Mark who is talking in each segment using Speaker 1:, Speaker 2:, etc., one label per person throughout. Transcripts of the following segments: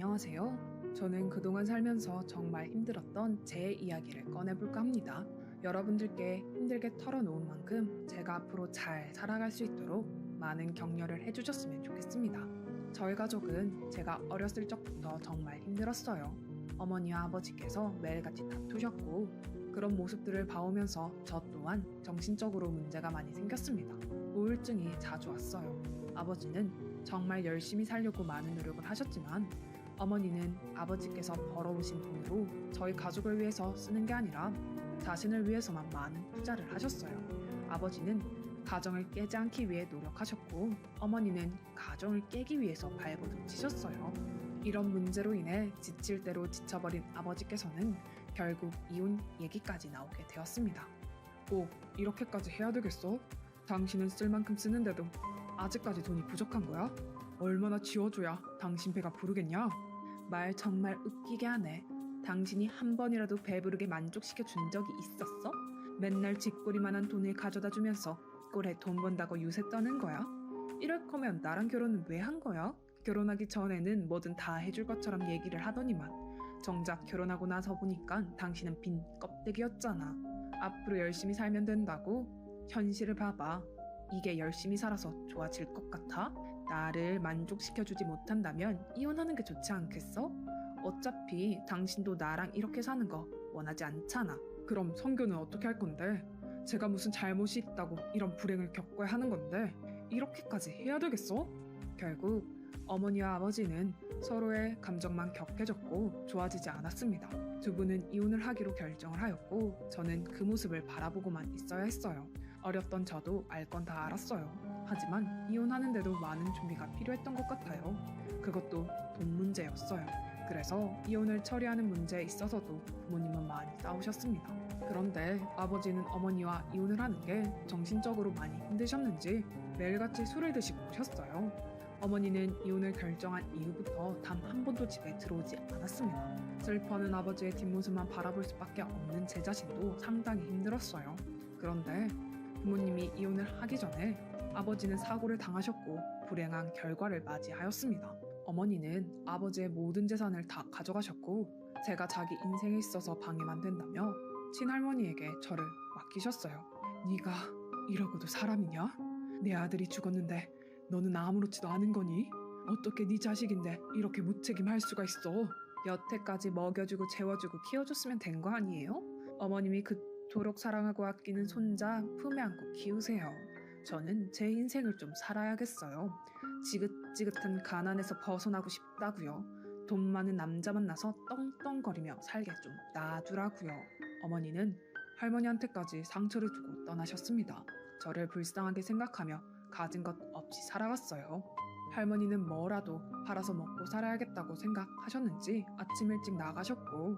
Speaker 1: 안녕하세요. 저는 그동안 살면서 정말 힘들었던 제 이야기를 꺼내볼까 합니다. 여러분들께 힘들게 털어놓은 만큼 제가 앞으로 잘 살아갈 수 있도록 많은 격려를 해주셨으면 좋겠습니다. 저희 가족은 제가 어렸을 적부터 정말 힘들었어요. 어머니와 아버지께서 매일같이 다투셨고 그런 모습들을 봐오면서 저 또한 정신적으로 문제가 많이 생겼습니다. 우울증이 자주 왔어요. 아버지는 정말 열심히 살려고 많은 노력을 하셨지만 어머니는 아버지께서 벌어오신 돈으로 저희 가족을 위해서 쓰는 게 아니라 자신을 위해서만 많은 투자를 하셨어요. 아버지는 가정을 깨지 않기 위해 노력하셨고 어머니는 가정을 깨기 위해서 발버둥 치셨어요. 이런 문제로 인해 지칠 대로 지쳐버린 아버지께서는 결국 이혼 얘기까지 나오게 되었습니다. 꼭 이렇게까지 해야 되겠어? 당신은 쓸 만큼 쓰는데도 아직까지 돈이 부족한 거야? 얼마나 지워줘야 당신 배가 부르겠냐? 말 정말 웃기게 하네. 당신이 한 번이라도 배부르게 만족시켜 준 적이 있었어? 맨날 쥐꼬리만한 돈을 가져다 주면서 꼴에 돈 번다고 유세 떠는 거야? 이럴 거면 나랑 결혼은 왜 한 거야? 결혼하기 전에는 뭐든 다 해줄 것처럼 얘기를 하더니만 정작 결혼하고 나서 보니까 당신은 빈 껍데기였잖아. 앞으로 열심히 살면 된다고? 현실을 봐봐. 이게 열심히 살아서 좋아질 것 같아? 나를 만족시켜주지 못한다면 이혼하는 게 좋지 않겠어? 어차피 당신도 나랑 이렇게 사는 거 원하지 않잖아. 그럼 성교는 어떻게 할 건데? 제가 무슨 잘못이 있다고 이런 불행을 겪어야 하는 건데 이렇게까지 해야 되겠어? 결국 어머니와 아버지는 서로의 감정만 격해졌고 좋아지지 않았습니다. 두 분은 이혼을 하기로 결정을 하였고 저는 그 모습을 바라보고만 있어야 했어요. 어렸던 저도 알 건 다 알았어요. 하지만 이혼하는데도 많은 준비가 필요했던 것 같아요. 그것도 돈 문제였어요. 그래서 이혼을 처리하는 문제에 있어서도 부모님은 많이 싸우셨습니다. 그런데 아버지는 어머니와 이혼을 하는 게 정신적으로 많이 힘드셨는지 매일같이 술을 드시고 오셨어요. 어머니는 이혼을 결정한 이후부터 단 한 번도 집에 들어오지 않았습니다. 슬퍼하는 아버지의 뒷모습만 바라볼 수밖에 없는 제 자신도 상당히 힘들었어요. 그런데 부모님이 이혼을 하기 전에 아버지는 사고를 당하셨고 불행한 결과를 맞이하였습니다. 어머니는 아버지의 모든 재산을 다 가져가셨고 제가 자기 인생에 있어서 방해만 된다며 친할머니에게 저를 맡기셨어요. 네가 이러고도 사람이냐? 내 아들이 죽었는데 너는 아무렇지도 않은 거니? 어떻게 네 자식인데 이렇게 무책임할 수가 있어? 여태까지 먹여주고 재워주고 키워줬으면 된 거 아니에요? 어머님이 그토록 사랑하고 아끼는 손자 품에 안고 키우세요. 저는 제 인생을 좀 살아야겠어요. 지긋지긋한 가난에서 벗어나고 싶다고요. 돈 많은 남자 만나서 떵떵거리며 살게 좀 놔두라고요. 어머니는 할머니한테까지 상처를 주고 떠나셨습니다. 저를 불쌍하게 생각하며 가진 것 없이 살아갔어요. 할머니는 뭐라도 팔아서 먹고 살아야겠다고 생각하셨는지 아침 일찍 나가셨고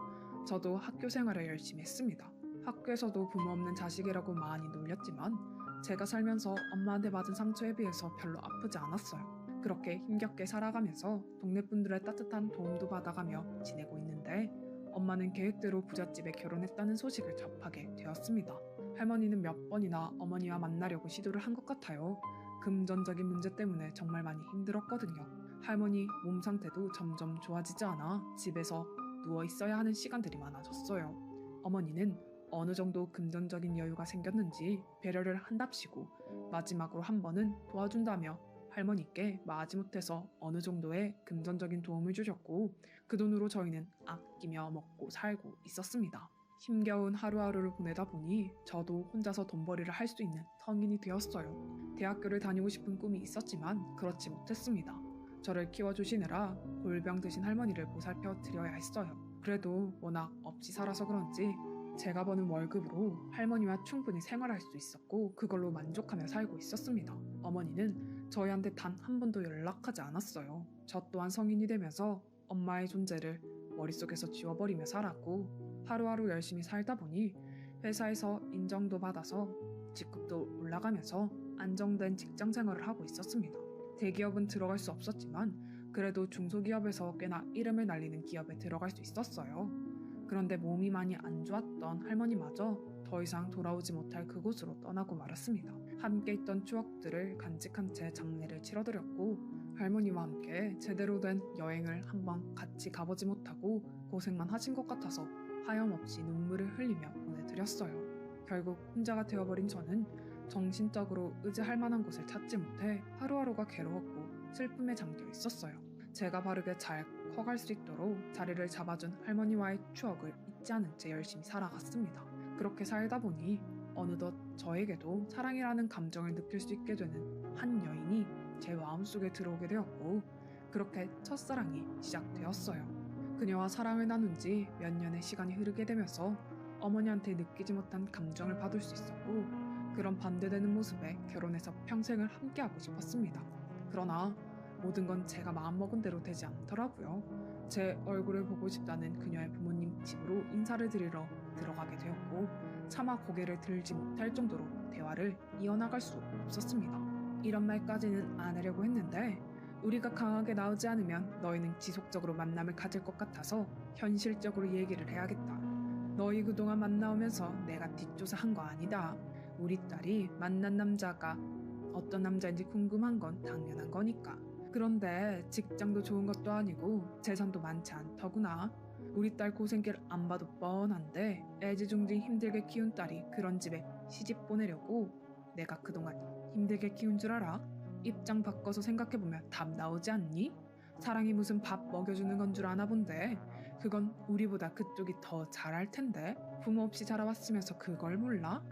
Speaker 1: 저도 학교 생활을 열심히 했습니다. 학교에서도 부모 없는 자식이라고 많이 놀렸지만 제가 살면서 엄마한테 받은 상처에 비해서 별로 아프지 않았어요. 그렇게 힘겹게 살아가면서 동네 분들의 따뜻한 도움도 받아가며 지내고 있는데 엄마는 계획대로 부잣집에 결혼했다는 소식을 접하게 되었습니다. 할머니는 몇 번이나 어머니와 만나려고 시도를 한 것 같아요. 금전적인 문제 때문에 정말 많이 힘들었거든요. 할머니 몸 상태도 점점 좋아지지 않아 집에서 누워 있어야 하는 시간들이 많아졌어요. 어머니는 어느 정도 금전적인 여유가 생겼는지 배려를 한답시고 마지막으로 한 번은 도와준다며 할머니께 마지못해서 어느 정도의 금전적인 도움을 주셨고 그 돈으로 저희는 아끼며 먹고 살고 있었습니다. 힘겨운 하루하루를 보내다 보니 저도 혼자서 돈벌이를 할 수 있는 성인이 되었어요. 대학교를 다니고 싶은 꿈이 있었지만 그렇지 못했습니다. 저를 키워주시느라 골병 드신 할머니를 보살펴 드려야 했어요. 그래도 워낙 없이 살아서 그런지 제가 버는 월급으로 할머니와 충분히 생활할 수 있었고 그걸로 만족하며 살고 있었습니다. 어머니는 저희한테 단 한 번도 연락하지 않았어요. 저 또한 성인이 되면서 엄마의 존재를 머릿속에서 지워버리며 살았고 하루하루 열심히 살다 보니 회사에서 인정도 받아서 직급도 올라가면서 안정된 직장 생활을 하고 있었습니다. 대기업은 들어갈 수 없었지만 그래도 중소기업에서 꽤나 이름을 날리는 기업에 들어갈 수 있었어요. 그런데 몸이 많이 안 좋았던 할머니마저 더 이상 돌아오지 못할 그곳으로 떠나고 말았습니다. 함께 있던 추억들을 간직한 채 장례를 치러드렸고 할머니와 함께 제대로 된 여행을 한번 같이 가보지 못하고 고생만 하신 것 같아서 하염없이 눈물을 흘리며 보내드렸어요. 결국 혼자가 되어버린 저는 정신적으로 의지할 만한 곳을 찾지 못해 하루하루가 괴로웠고 슬픔에 잠겨 있었어요. 제가 바르게 잘 커갈 수 있도록 자리를 잡아준 할머니와의 추억을 잊지 않은 채 열심히 살아갔습니다. 그렇게 살다 보니 어느덧 저에게도 사랑이라는 감정을 느낄 수 있게 되는 한 여인이 제 마음속에 들어오게 되었고, 그렇게 첫사랑이 시작되었어요. 그녀와 사랑을 나눈 지 몇 년의 시간이 흐르게 되면서 어머니한테 느끼지 못한 감정을 받을 수 있었고, 그런 반대되는 모습에 결혼해서 평생을 함께하고 싶었습니다. 그러나 모든 건 제가 마음먹은 대로 되지 않더라고요. 제 얼굴을 보고 싶다는 그녀의 부모님 집으로 인사를 드리러 들어가게 되었고, 차마 고개를 들지 못할 정도로 대화를 이어나갈 수 없었습니다. 이런 말까지는 안 하려고 했는데, 우리가 강하게 나오지 않으면 너희는 지속적으로 만남을 가질 것 같아서 현실적으로 얘기를 해야겠다. 너희 그동안 만나오면서 내가 뒷조사한 거 아니다. 우리 딸이 만난 남자가 어떤 남자인지 궁금한 건 당연한 거니까. 그런데 직장도 좋은 것도 아니고 재산도 많지 않더구나. 우리 딸 고생길 안 봐도 뻔한데 애지중지 힘들게 키운 딸이 그런 집에 시집 보내려고 내가 그동안 힘들게 키운 줄 알아? 입장 바꿔서 생각해보면 답 나오지 않니? 사랑이 무슨 밥 먹여주는 건 줄 아나 본데 그건 우리보다 그쪽이 더 잘할 텐데 부모 없이 자라왔으면서 그걸 몰라?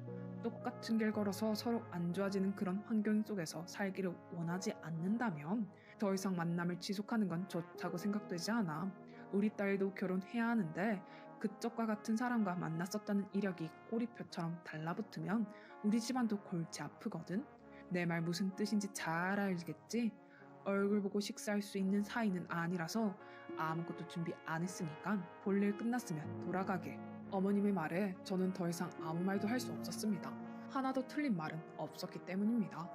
Speaker 1: 똑같은 길 걸어서 서로 안 좋아지는 그런 환경 속에서 살기를 원하지 않는다면 더 이상 만남을 지속하는 건 좋다고 생각되지 않아. 우리 딸도 결혼해야 하는데 그쪽과 같은 사람과 만났었다는 이력이 꼬리표처럼 달라붙으면 우리 집안도 골치 아프거든. 내 말 무슨 뜻인지 잘 알겠지? 얼굴 보고 식사할 수 있는 사이는 아니라서 아무것도 준비 안 했으니까 볼일 끝났으면 돌아가게. 어머님의 말에 저는 더 이상 아무 말도 할 수 없었습니다. 하나도 틀린 말은 없었기 때문입니다.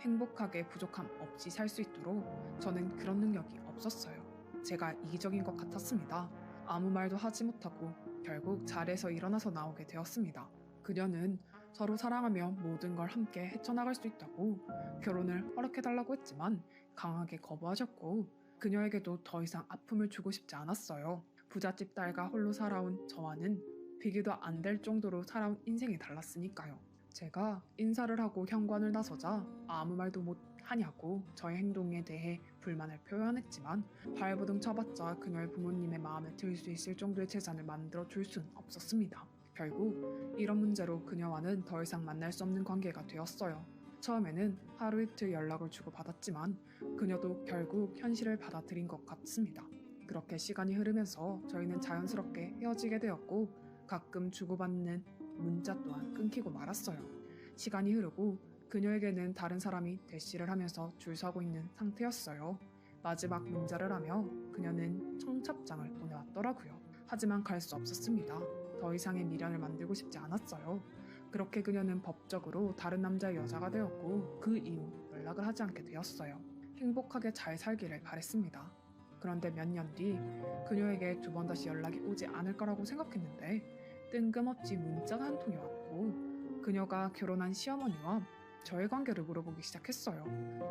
Speaker 1: 행복하게 부족함 없이 살 수 있도록 저는 그런 능력이 없었어요. 제가 이기적인 것 같았습니다. 아무 말도 하지 못하고 결국 자리에서 일어나서 나오게 되었습니다. 그녀는 서로 사랑하며 모든 걸 함께 헤쳐나갈 수 있다고 결혼을 허락해달라고 했지만 강하게 거부하셨고, 그녀에게도 더 이상 아픔을 주고 싶지 않았어요. 부잣집 딸과 홀로 살아온 저와는 비교도 안 될 정도로 살아온 인생이 달랐으니까요. 제가 인사를 하고 현관을 나서자 아무 말도 못 하냐고 저의 행동에 대해 불만을 표현했지만 발버둥 쳐봤자 그녀의 부모님의 마음에 들 수 있을 정도의 재산을 만들어 줄 순 없었습니다. 결국 이런 문제로 그녀와는 더 이상 만날 수 없는 관계가 되었어요. 처음에는 하루 이틀 연락을 주고받았지만 그녀도 결국 현실을 받아들인 것 같습니다. 그렇게 시간이 흐르면서 저희는 자연스럽게 헤어지게 되었고 가끔 주고받는 문자 또한 끊기고 말았어요. 시간이 흐르고 그녀에게는 다른 사람이 대시를 하면서 줄 서고 있는 상태였어요. 마지막 문자를 하며 그녀는 청첩장을 보내왔더라고요. 하지만 갈 수 없었습니다. 더 이상의 미련을 만들고 싶지 않았어요. 그렇게 그녀는 법적으로 다른 남자의 여자가 되었고 그 이후 연락을 하지 않게 되었어요. 행복하게 잘 살기를 바랬습니다. 그런데 몇 년 뒤 그녀에게 두 번 다시 연락이 오지 않을 거라고 생각했는데 뜬금없이 문자가 한 통이 왔고 그녀가 결혼한 시어머니와 저의 관계를 물어보기 시작했어요.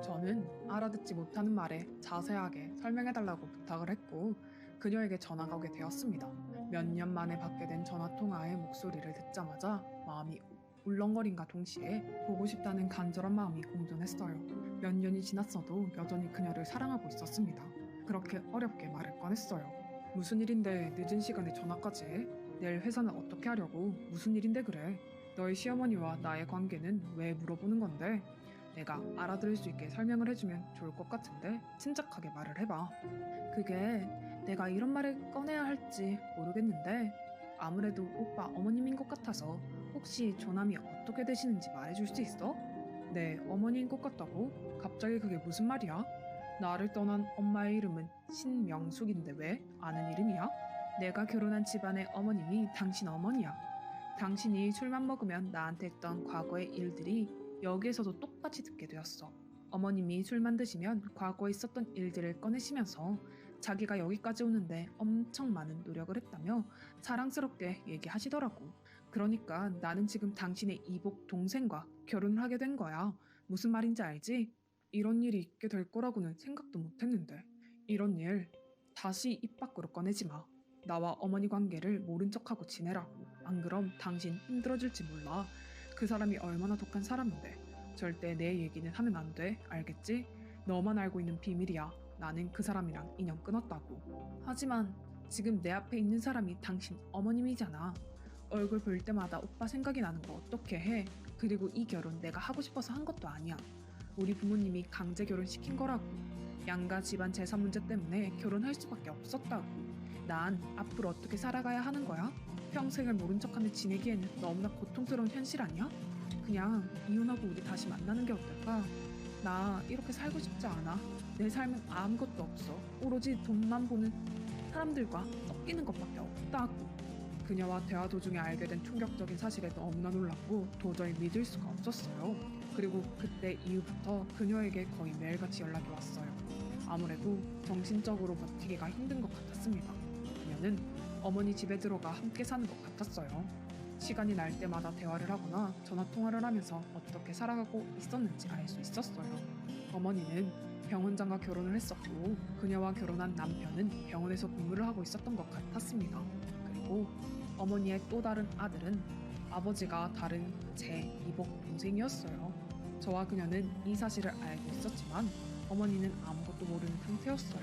Speaker 1: 저는 알아듣지 못하는 말에 자세하게 설명해달라고 부탁을 했고 그녀에게 전화가 오게 되었습니다. 몇 년 만에 받게 된 전화통화의 목소리를 듣자마자 마음이 울렁거림과 동시에 보고 싶다는 간절한 마음이 공존했어요. 몇 년이 지났어도 여전히 그녀를 사랑하고 있었습니다. 그렇게 어렵게 말을 꺼냈어요. 무슨 일인데 늦은 시간에 전화까지 해? 내일 회사는 어떻게 하려고? 무슨 일인데 그래? 너희 시어머니와 나의 관계는 왜 물어보는 건데? 내가 알아들을 수 있게 설명을 해주면 좋을 것 같은데 침착하게 말을 해봐. 그게 내가 이런 말을 꺼내야 할지 모르겠는데 아무래도 오빠 어머님인 것 같아서 혹시 조남이 어떻게 되시는지 말해줄 수 있어? 네, 어머니인 것 같다고? 갑자기 그게 무슨 말이야? 나를 떠난 엄마의 이름은 신명숙인데 왜 아는 이름이야? 내가 결혼한 집안의 어머님이 당신 어머니야. 당신이 술만 먹으면 나한테 했던 과거의 일들이 여기에서도 똑같이 듣게 되었어. 어머님이 술만 드시면 과거에 있었던 일들을 꺼내시면서 자기가 여기까지 오는데 엄청 많은 노력을 했다며 사랑스럽게 얘기하시더라고. 그러니까 나는 지금 당신의 이복 동생과 결혼을 하게 된 거야. 무슨 말인지 알지? 이런 일이 있게 될 거라고는 생각도 못했는데. 이런 일 다시 입 밖으로 꺼내지 마. 나와 어머니 관계를 모른 척하고 지내라고. 안 그럼 당신 힘들어질지 몰라. 그 사람이 얼마나 독한 사람인데. 절대 내 얘기는 하면 안 돼. 알겠지? 너만 알고 있는 비밀이야. 나는 그 사람이랑 인연 끊었다고. 하지만 지금 내 앞에 있는 사람이 당신 어머님이잖아. 얼굴 볼 때마다 오빠 생각이 나는 거 어떻게 해? 그리고 이 결혼 내가 하고 싶어서 한 것도 아니야. 우리 부모님이 강제 결혼시킨 거라고. 양가 집안 재산 문제 때문에 결혼할 수밖에 없었다고. 난 앞으로 어떻게 살아가야 하는 거야? 평생을 모른 척하며 지내기에는 너무나 고통스러운 현실 아니야? 그냥 이혼하고 우리 다시 만나는 게 어떨까? 나 이렇게 살고 싶지 않아. 내 삶은 아무것도 없어. 오로지 돈만 보는 사람들과 섞이는 것밖에 없다고. 그녀와 대화 도중에 알게 된 충격적인 사실에 너무나 놀랐고 도저히 믿을 수가 없었어요. 그리고 그때 이후부터 그녀에게 거의 매일같이 연락이 왔어요. 아무래도 정신적으로 버티기가 힘든 것 같았습니다. 그녀는 어머니 집에 들어가 함께 사는 것 같았어요. 시간이 날 때마다 대화를 하거나 전화통화를 하면서 어떻게 살아가고 있었는지 알 수 있었어요. 어머니는 병원장과 결혼을 했었고 그녀와 결혼한 남편은 병원에서 근무를 하고 있었던 것 같았습니다. 그리고 어머니의 또 다른 아들은 아버지가 다른 제 이복 동생이었어요. 저와 그녀는 이 사실을 알고 있었지만 어머니는 아무것도 모르는 상태였어요.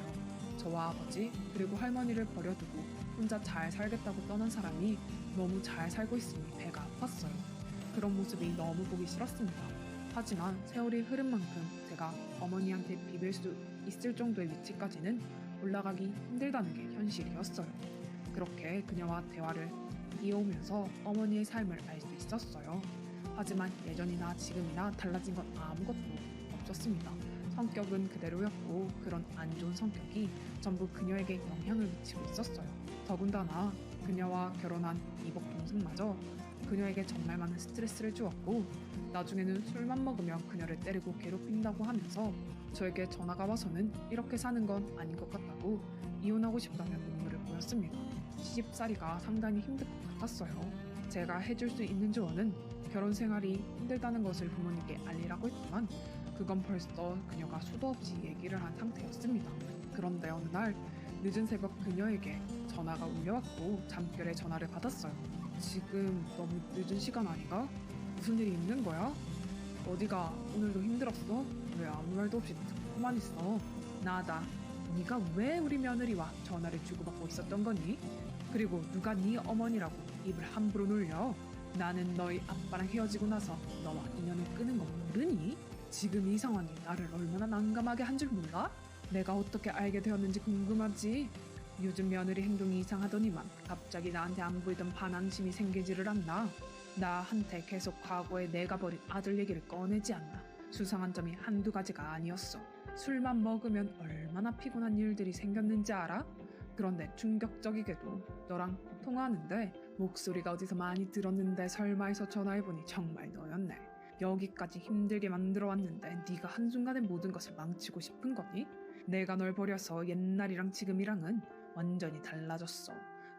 Speaker 1: 저와 아버지 그리고 할머니를 버려두고 혼자 잘 살겠다고 떠난 사람이 너무 잘 살고 있으니 배가 아팠어요. 그런 모습이 너무 보기 싫었습니다. 하지만 세월이 흐른 만큼 제가 어머니한테 비빌 수 있을 정도의 위치까지는 올라가기 힘들다는 게 현실이었어요. 그렇게 그녀와 대화를 이어오면서 어머니의 삶을 알 수 있었어요. 하지만 예전이나 지금이나 달라진 건 아무것도 없었습니다. 성격은 그대로였고 그런 안 좋은 성격이 전부 그녀에게 영향을 미치고 있었어요. 더군다나 그녀와 결혼한 이복 동생마저 그녀에게 정말 많은 스트레스를 주었고 나중에는 술만 먹으면 그녀를 때리고 괴롭힌다고 하면서 저에게 전화가 와서는 이렇게 사는 건 아닌 것 같다고 이혼하고 싶다며 눈물을 보였습니다. 시집살이가 상당히 힘들 것 같았어요. 제가 해줄 수 있는 조언은 결혼 생활이 힘들다는 것을 부모님께 알리라고 했지만 그건 벌써 그녀가 수도 없이 얘기를 한 상태였습니다. 그런데 어느 날 늦은 새벽 그녀에게 전화가 울려왔고 잠결에 전화를 받았어요. 지금 너무 늦은 시간 아닌가? 무슨 일이 있는 거야? 어디가 오늘도 힘들었어? 왜 아무 말도 없이 듣고만 있어? 나다. 네가 왜 우리 며느리와 전화를 주고받고 있었던 거니? 그리고 누가 네 어머니라고 입을 함부로 놀려? 나는 너희 아빠랑 헤어지고 나서 너와 인연을 끊은 거 모르니? 지금 이 상황이 나를 얼마나 난감하게 한 줄 몰라? 내가 어떻게 알게 되었는지 궁금하지? 요즘 며느리 행동이 이상하더니만 갑자기 나한테 안 보이던 반항심이 생기지를 않나? 나한테 계속 과거에 내가 버린 아들 얘기를 꺼내지 않나? 수상한 점이 한두 가지가 아니었어. 술만 먹으면 얼마나 피곤한 일들이 생겼는지 알아? 그런데 충격적이게도 너랑 통화하는데 목소리가 어디서 많이 들었는데 설마 해서 전화해보니 정말 너였네. 여기까지 힘들게 만들어 왔는데 네가 한순간에 모든 것을 망치고 싶은 거니? 내가 널 버려서 옛날이랑 지금이랑은 완전히 달라졌어.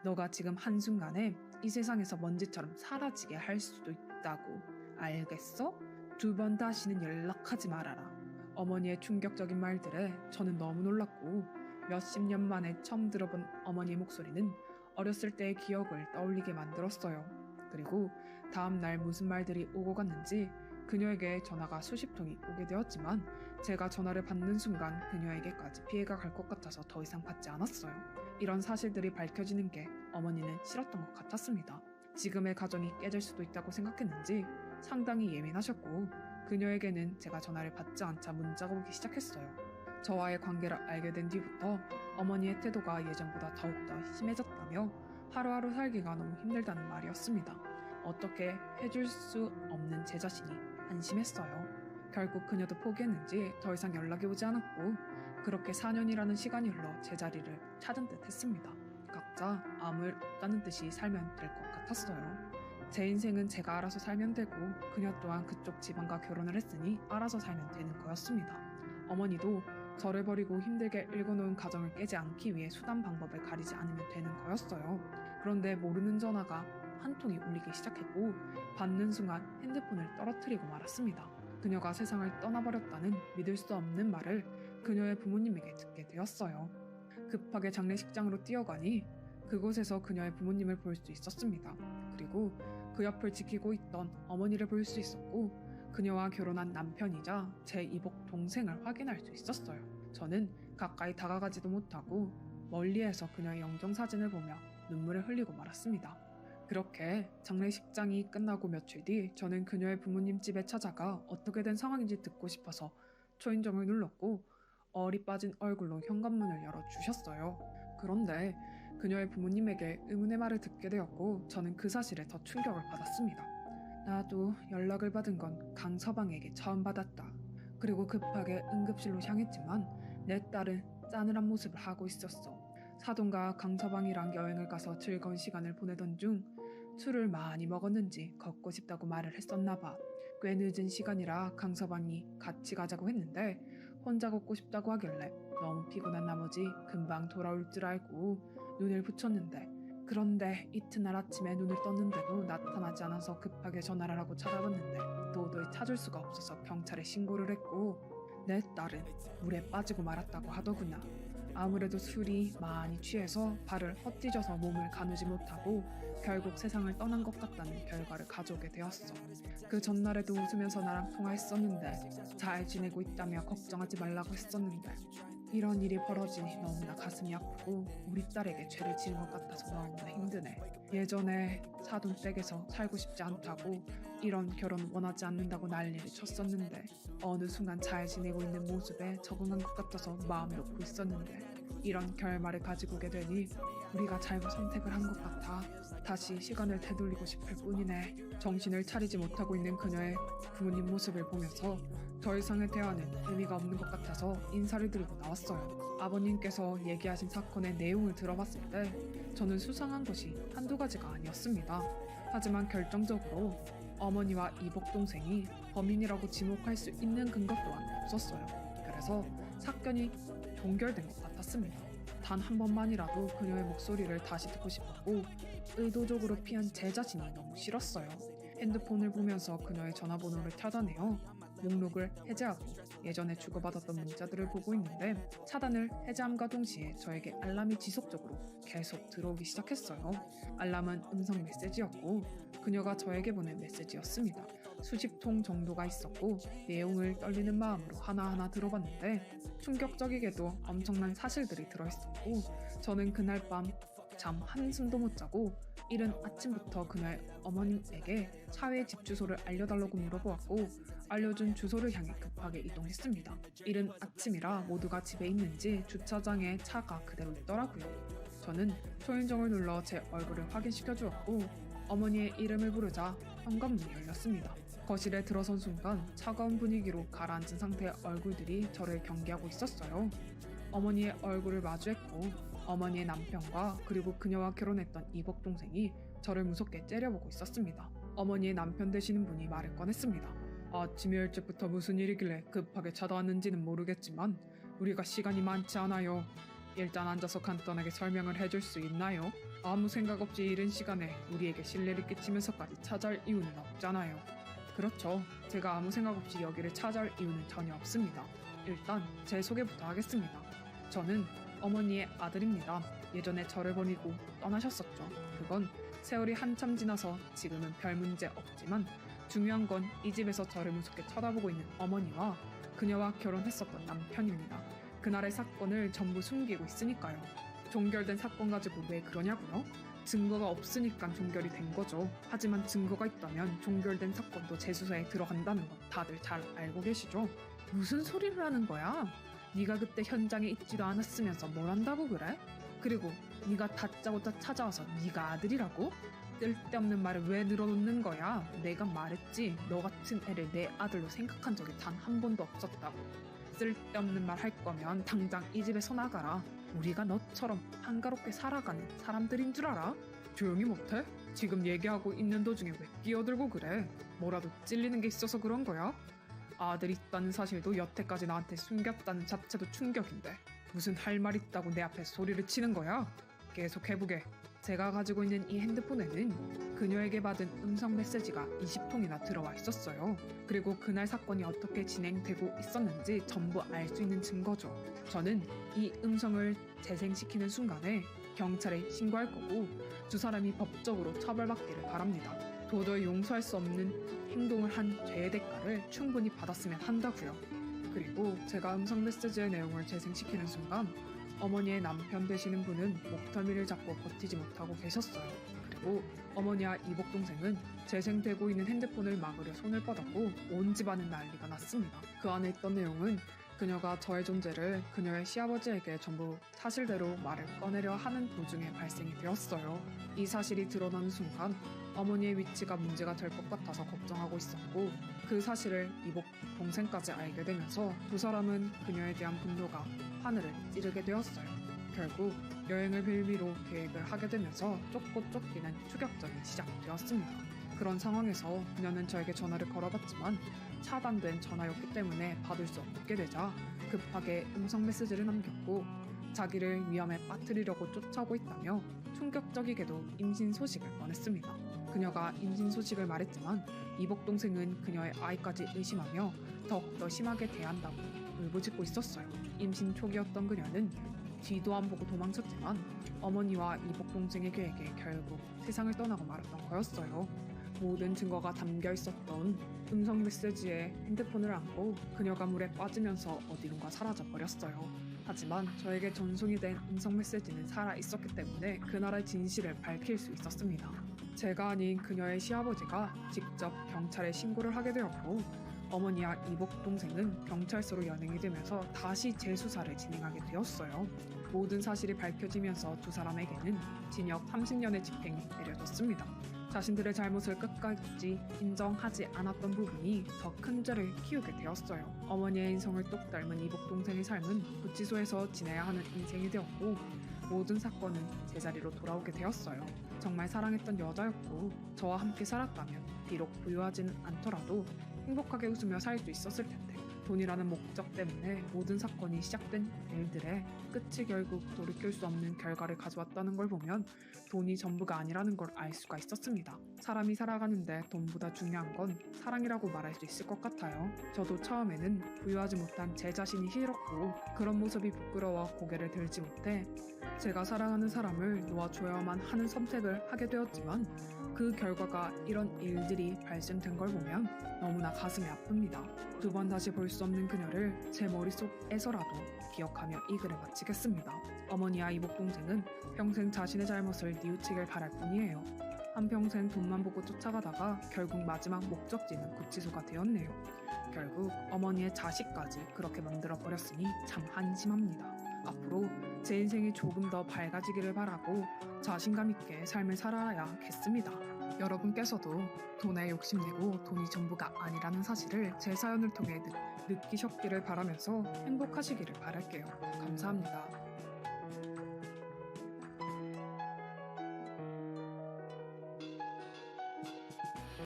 Speaker 1: 너가 지금 한순간에 이 세상에서 먼지처럼 사라지게 할 수도 있다고. 알겠어? 2번 다시는 연락하지 말아라. 어머니의 충격적인 말들에 저는 너무 놀랐고 몇십 년 만에 처음 들어본 어머니의 목소리는 어렸을 때의 기억을 떠올리게 만들었어요. 그리고 다음 날 무슨 말들이 오고 갔는지 그녀에게 전화가 수십 통이 오게 되었지만 제가 전화를 받는 순간 그녀에게까지 피해가 갈 것 같아서 더 이상 받지 않았어요. 이런 사실들이 밝혀지는 게 어머니는 싫었던 것 같았습니다. 지금의 가정이 깨질 수도 있다고 생각했는지 상당히 예민하셨고 그녀에게는 제가 전화를 받지 않자 문자가 오기 시작했어요. 저와의 관계를 알게 된 뒤부터 어머니의 태도가 예전보다 더욱더 심해졌다며 하루하루 살기가 너무 힘들다는 말이었습니다. 어떻게 해줄 수 없는 제 자신이 안심했어요. 결국 그녀도 포기했는지 더 이상 연락이 오지 않았고 그렇게 4년이라는 시간이 흘러 제자리를 찾은 듯 했습니다. 각자 아무 일 없다는 듯이 살면 될 것 같았어요. 제 인생은 제가 알아서 살면 되고 그녀 또한 그쪽 집안과 결혼을 했으니 알아서 살면 되는 거였습니다. 어머니도 저를 버리고 힘들게 일궈놓은 가정을 깨지 않기 위해 수단 방법을 가리지 않으면 되는 거였어요. 그런데 모르는 전화가 한 통이 울리기 시작했고 받는 순간 핸드폰을 떨어뜨리고 말았습니다. 그녀가 세상을 떠나버렸다는 믿을 수 없는 말을 그녀의 부모님에게 듣게 되었어요. 급하게 장례식장으로 뛰어가니 그곳에서 그녀의 부모님을 볼 수 있었습니다. 그리고 그 옆을 지키고 있던 어머니를 볼 수 있었고 그녀와 결혼한 남편이자 제 이복 동생을 확인할 수 있었어요. 저는 가까이 다가가지도 못하고 멀리에서 그녀의 영정사진을 보며 눈물을 흘리고 말았습니다. 그렇게 장례식장이 끝나고 며칠 뒤 저는 그녀의 부모님 집에 찾아가 어떻게 된 상황인지 듣고 싶어서 초인종을 눌렀고 얼이 빠진 얼굴로 현관문을 열어주셨어요. 그런데 그녀의 부모님에게 의문의 말을 듣게 되었고 저는 그 사실에 더 충격을 받았습니다. 나도 연락을 받은 건 강서방에게 처음 받았다. 그리고 급하게 응급실로 향했지만 내 딸은 싸늘한 모습을 하고 있었어. 사돈과 강서방이랑 여행을 가서 즐거운 시간을 보내던 중 술을 많이 먹었는지 걷고 싶다고 말을 했었나 봐. 꽤 늦은 시간이라 강서방이 같이 가자고 했는데 혼자 걷고 싶다고 하길래 너무 피곤한 나머지 금방 돌아올 줄 알고 눈을 붙였는데 그런데 이튿날 아침에 눈을 떴는데도 나타나지 않아서 급하게 전화를 하고 찾아봤는데 도저히 찾을 수가 없어서 경찰에 신고를 했고 내 딸은 물에 빠지고 말았다고 하더구나. 아무래도 술이 많이 취해서 발을 헛디뎌서 몸을 가누지 못하고 결국 세상을 떠난 것 같다는 결과를 가져오게 되었어. 그 전날에도 웃으면서 나랑 통화했었는데 잘 지내고 있다며 걱정하지 말라고 했었는데 이런 일이 벌어지니 너무나 가슴이 아프고 우리 딸에게 죄를 지은 것 같아서 너무나 힘드네. 예전에 사돈 댁에서 살고 싶지 않다고 이런 결혼 원하지 않는다고 난리를 쳤었는데 어느 순간 잘 지내고 있는 모습에 적응한 것 같아서 마음이 놓고 있었는데 이런 결말을 가지고 오게 되니 우리가 잘못 선택을 한 것 같아 다시 시간을 되돌리고 싶을 뿐이네. 정신을 차리지 못하고 있는 그녀의 부모님 모습을 보면서 더 이상의 대화는 의미가 없는 것 같아서 인사를 드리고 나왔어요. 아버님께서 얘기하신 사건의 내용을 들어봤을 때 저는 수상한 것이 한두 가지가 아니었습니다. 하지만 결정적으로 어머니와 이복 동생이 범인이라고 지목할 수 있는 근거 또한 없었어요. 그래서 사건이 종결된 것 같았습니다. 단 한 번만이라도 그녀의 목소리를 다시 듣고 싶었고 의도적으로 피한 제 자신이 너무 싫었어요. 핸드폰을 보면서 그녀의 전화번호를 찾아내어 목록을 해제하고 예전에 주고받았던 문자들을 보고 있는데 차단을 해제함과 동시에 저에게 알람이 지속적으로 계속 들어오기 시작했어요. 알람은 음성 메시지였고 그녀가 저에게 보낸 메시지였습니다. 수십 통 정도가 있었고 내용을 떨리는 마음으로 하나하나 들어봤는데 충격적이게도 엄청난 사실들이 들어있었고 저는 그날 밤 잠 한숨도 못 자고 이른 아침부터 그녀의 어머님에게 사회 집 주소를 알려달라고 물어보았고 알려준 주소를 향해 급하게 이동했습니다. 이른 아침이라 모두가 집에 있는지 주차장에 차가 그대로 있더라고요. 저는 초인종을 눌러 제 얼굴을 확인시켜 주었고 어머니의 이름을 부르자 현관문이 열렸습니다. 거실에 들어선 순간 차가운 분위기로 가라앉은 상태의 얼굴들이 저를 경계하고 있었어요. 어머니의 얼굴을 마주했고 어머니의 남편과 그리고 그녀와 결혼했던 이복 동생이 저를 무섭게 째려보고 있었습니다. 어머니의 남편 되시는 분이 말을 꺼냈습니다. 아침에 일찍부터 무슨 일이길래 급하게 찾아왔는지는 모르겠지만 우리가 시간이 많지 않아요. 일단 앉아서 간단하게 설명을 해줄 수 있나요? 아무 생각 없이 이른 시간에 우리에게 신뢰를 끼치면서까지 찾아올 이유는 없잖아요. 그렇죠. 제가 아무 생각 없이 여기를 찾아올 이유는 전혀 없습니다. 일단 제 소개부터 하겠습니다. 저는 어머니의 아들입니다. 예전에 저를 버리고 떠나셨었죠. 그건 세월이 한참 지나서 지금은 별 문제 없지만 중요한 건 이 집에서 저를 무섭게 쳐다보고 있는 어머니와 그녀와 결혼했었던 남편입니다. 그날의 사건을 전부 숨기고 있으니까요. 종결된 사건 가지고 왜 그러냐고요? 증거가 없으니까 종결이 된 거죠. 하지만 증거가 있다면 종결된 사건도 재수사에 들어간다는 건 다들 잘 알고 계시죠? 무슨 소리를 하는 거야? 네가 그때 현장에 있지도 않았으면서 뭘 한다고 그래? 그리고 네가 다짜고짜 찾아와서 네가 아들이라고? 쓸데없는 말을 왜 늘어놓는 거야? 내가 말했지 너 같은 애를 내 아들로 생각한 적이 단 한 번도 없었다고. 쓸데없는 말 할 거면 당장 이 집에서 나가라. 우리가 너처럼 한가롭게 살아가는 사람들인 줄 알아? 조용히 못해? 지금 얘기하고 있는 도중에 왜 끼어들고 그래? 뭐라도 찔리는 게 있어서 그런 거야? 아들 있다는 사실도 여태까지 나한테 숨겼다는 자체도 충격인데 무슨 할 말 있다고 내 앞에 소리를 치는 거야? 계속 해보게. 제가 가지고 있는 이 핸드폰에는 그녀에게 받은 음성 메시지가 20통이나 들어와 있었어요. 그리고 그날 사건이 어떻게 진행되고 있었는지 전부 알 수 있는 증거죠. 저는 이 음성을 재생시키는 순간에 경찰에 신고할 거고 두 사람이 법적으로 처벌받기를 바랍니다. 도저히 용서할 수 없는 행동을 한 죄의 대가를 충분히 받았으면 한다고요. 그리고 제가 음성 메시지의 내용을 재생시키는 순간 어머니의 남편 되시는 분은 목덜미를 잡고 버티지 못하고 계셨어요. 그리고 어머니와 이복 동생은 재생되고 있는 핸드폰을 막으려 손을 뻗었고 온 집안은 난리가 났습니다. 그 안에 있던 내용은 그녀가 저의 존재를 그녀의 시아버지에게 전부 사실대로 말을 꺼내려 하는 도중에 발생이 되었어요. 이 사실이 드러나는 순간 어머니의 위치가 문제가 될 것 같아서 걱정하고 있었고 그 사실을 이복 동생까지 알게 되면서 두 사람은 그녀에 대한 분노가 하늘을 찌르게 되었어요. 결국 여행을 빌미로 계획을 하게 되면서 쫓고 쫓기는 추격전이 시작되었습니다. 그런 상황에서 그녀는 저에게 전화를 걸어봤지만 차단된 전화였기 때문에 받을 수 없게 되자 급하게 음성 메시지를 남겼고 자기를 위험에 빠뜨리려고 쫓아오고 있다며 충격적이게도 임신 소식을 꺼냈습니다. 그녀가 임신 소식을 말했지만 이복 동생은 그녀의 아이까지 의심하며 더욱더 심하게 대한다고 울부짖고 있었어요. 임신 초기였던 그녀는 뒤도 안 보고 도망쳤지만 어머니와 이복 동생의 계획에 결국 세상을 떠나고 말았던 거였어요. 모든 증거가 담겨 있었던 음성 메시지에 핸드폰을 안고 그녀가 물에 빠지면서 어디론가 사라져 버렸어요. 하지만 저에게 전송이 된 음성 메시지는 살아 있었기 때문에 그날의 진실을 밝힐 수 있었습니다. 제가 아닌 그녀의 시아버지가 직접 경찰에 신고를 하게 되었고 어머니와 이복 동생은 경찰서로 연행이 되면서 다시 재수사를 진행하게 되었어요. 모든 사실이 밝혀지면서 두 사람에게는 징역 30년의 집행이 내려졌습니다. 자신들의 잘못을 끝까지 인정하지 않았던 부분이 더 큰 죄를 키우게 되었어요. 어머니의 인성을 똑 닮은 이복 동생의 삶은 구치소에서 지내야 하는 인생이 되었고 모든 사건은 제자리로 돌아오게 되었어요. 정말 사랑했던 여자였고 저와 함께 살았다면 비록 부유하지는 않더라도 행복하게 웃으며 살 수 있었을 텐데 돈이라는 목적 때문에 모든 사건이 시작된 일들의 끝이 결국 돌이킬 수 없는 결과를 가져왔다는 걸 보면 돈이 전부가 아니라는 걸 알 수가 있었습니다. 사람이 살아가는데 돈보다 중요한 건 사랑이라고 말할 수 있을 것 같아요. 저도 처음에는 부유하지 못한 제 자신이 싫었고 그런 모습이 부끄러워 고개를 들지 못해 제가 사랑하는 사람을 놓아줘야만 하는 선택을 하게 되었지만 그 결과가 이런 일들이 발생된 걸 보면 너무나 가슴이 아픕니다. 두 번 다시 볼 수 없는 그녀를 제 머릿속에서라도 기억하며 이 글을 마치겠습니다. 어머니와 이복 동생은 평생 자신의 잘못을 뉘우치길 바랄 뿐이에요. 한평생 돈만 보고 쫓아가다가 결국 마지막 목적지는 구치소가 되었네요. 결국 어머니의 자식까지 그렇게 만들어버렸으니 참 한심합니다. 앞으로 제 인생이 조금 더 밝아지기를 바라고 자신감 있게 삶을 살아야겠습니다. 여러분께서도 돈에 욕심내고 돈이 전부가 아니라는 사실을 제 사연을 통해 느끼셨기를 바라면서 행복하시기를 바랄게요. 감사합니다.